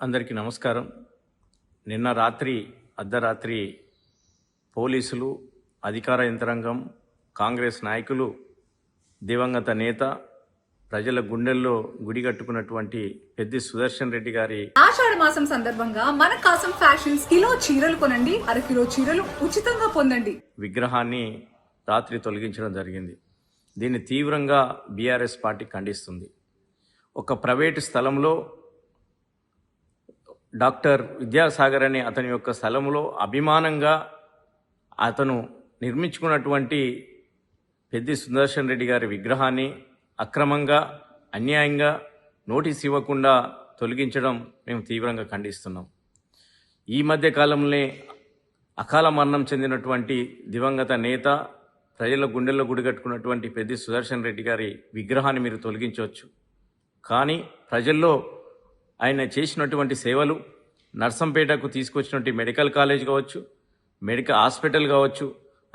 అందరికీ నమస్కారం. నిన్న రాత్రి అర్ధరాత్రి పోలీసులు, అధికార యంత్రాంగం, కాంగ్రెస్ నాయకులు, దివంగత నేత, ప్రజల గుండెల్లో గుడిగట్టుకున్నటువంటి పెద్ది సుదర్శన్ రెడ్డి గారి ఆషాఢ మాసం సందర్భంగా మన కాసం ఫ్యాషన్స్ కిలో చీరలు కొనండి, అరకిలో చీరలు ఉచితంగా పొందండి విగ్రహాన్ని రాత్రి తొలగించడం జరిగింది. దీన్ని తీవ్రంగా బీఆర్ఎస్ పార్టీ ఖండిస్తుంది. ఒక ప్రైవేటు స్థలంలో డాక్టర్ విద్యాసాగర్ అనే అతని యొక్క స్థలంలో అభిమానంగా అతను నిర్మించుకున్నటువంటి పెద్ది సుదర్శన్ రెడ్డి గారి విగ్రహాన్ని అక్రమంగా, అన్యాయంగా నోటీస్ ఇవ్వకుండా తొలగించడం మేము తీవ్రంగా ఖండిస్తున్నాం. ఈ మధ్య కాలంలో అకాల మరణం చెందినటువంటి దివంగత నేత, ప్రజల గుండెల్లో గుడిగట్టుకున్నటువంటి పెద్ది సుదర్శన్ రెడ్డి గారి విగ్రహాన్ని మీరు తొలగించవచ్చు. కానీ ప్రజల్లో ఆయన చేసినటువంటి సేవలు, నర్సంపేటకు తీసుకొచ్చినటువంటి మెడికల్ కాలేజ్ కావచ్చు, మెడికల్ హాస్పిటల్ కావచ్చు,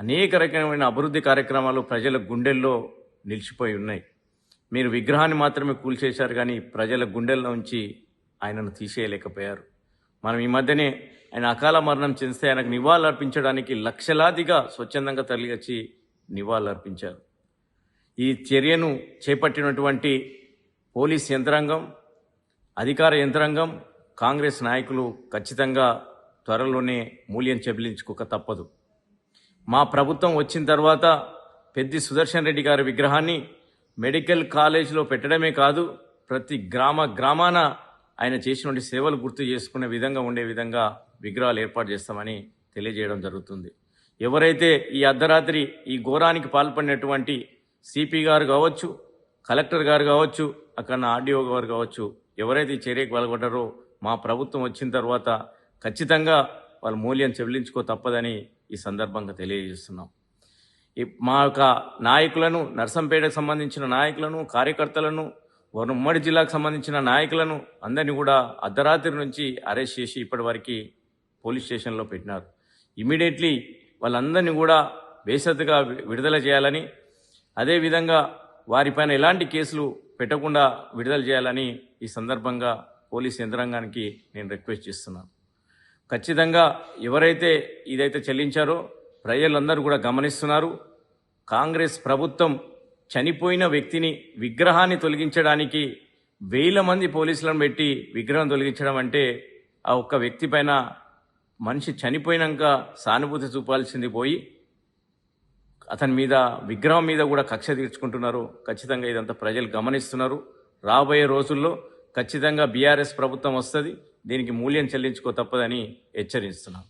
అనేక రకమైన అభివృద్ధి కార్యక్రమాలు ప్రజల గుండెల్లో నిలిచిపోయి ఉన్నాయి. మీరు విగ్రహాన్ని మాత్రమే కూల్చేశారు, కానీ ప్రజల గుండెల్లో నుంచి ఆయనను తీసేయలేకపోయారు. మనం ఈ మధ్యనే ఆయన అకాల మరణం చెందితే ఆయనకు నివాళులు అర్పించడానికి లక్షలాదిగా స్వచ్ఛందంగా తరలివచ్చి నివాళులు అర్పించారు. ఈ చర్యను చేపట్టినటువంటి పోలీస్ యంత్రాంగం, అధికార యంత్రాంగం, కాంగ్రెస్ నాయకులు ఖచ్చితంగా త్వరలోనే మూల్యం చెల్లించుకోక తప్పదు. మా ప్రభుత్వం వచ్చిన తర్వాత పెద్ది సుదర్శన్ రెడ్డి గారి విగ్రహాన్ని మెడికల్ కాలేజీలో పెట్టడమే కాదు, ప్రతి గ్రామాన ఆయన చేసినటువంటి సేవలు గుర్తు చేసుకునే విధంగా ఉండే విధంగా విగ్రహాలు ఏర్పాటు చేస్తామని తెలియజేయడం జరుగుతుంది. ఎవరైతే ఈ అర్ధరాత్రి ఈ ఘోరానికి పాల్పడినటువంటి సిపి గారు కావచ్చు, కలెక్టర్ గారు కావచ్చు, అక్కడ ఆర్డీఓ గారు కావచ్చు, ఎవరైతే ఈ చర్యకు పాల్పడ్డారో మా ప్రభుత్వం వచ్చిన తర్వాత ఖచ్చితంగా వాళ్ళ మూల్యం చెల్లించుకో తప్పదని ఈ సందర్భంగా తెలియజేస్తున్నాం. మా యొక్క నాయకులను, నర్సంపేటకు సంబంధించిన నాయకులను, కార్యకర్తలను, ఉమ్మడి జిల్లాకు సంబంధించిన నాయకులను అందరినీ కూడా అర్ధరాత్రి నుంచి అరెస్ట్ చేసి ఇప్పటివరకు పోలీస్ స్టేషన్లో పెట్టినారు. ఇమీడియట్లీ వాళ్ళందరినీ కూడా బేషరతుగా విడుదల చేయాలని, అదేవిధంగా వారిపైన ఎలాంటి కేసులు పెట్టకుండా విడుదల చేయాలని ఈ సందర్భంగా పోలీస్ యంత్రాంగానికి నేను రిక్వెస్ట్ చేస్తున్నాను. ఖచ్చితంగా ఎవరైతే ఇదైతే చెల్లించారో ప్రజలందరూ కూడా గమనిస్తున్నారు. కాంగ్రెస్ ప్రభుత్వం చనిపోయిన వ్యక్తిని విగ్రహాన్ని తొలగించడానికి 1000 మంది పోలీసులను పెట్టి విగ్రహం తొలగించడం అంటే ఆ ఒక్క వ్యక్తి పైన మనిషి చనిపోయినాక సానుభూతి చూపాల్సింది పోయి అతని మీద, విగ్రహం మీద కూడా కక్ష తీర్చుకుంటున్నారు. ఖచ్చితంగా ఇదంతా ప్రజలు గమనిస్తున్నారు. రాబోయే రోజుల్లో ఖచ్చితంగా బీఆర్ఎస్ ప్రభుత్వం వస్తుంది. దీనికి మూల్యం చెల్లించుకో తప్పదని హెచ్చరిస్తున్నాం.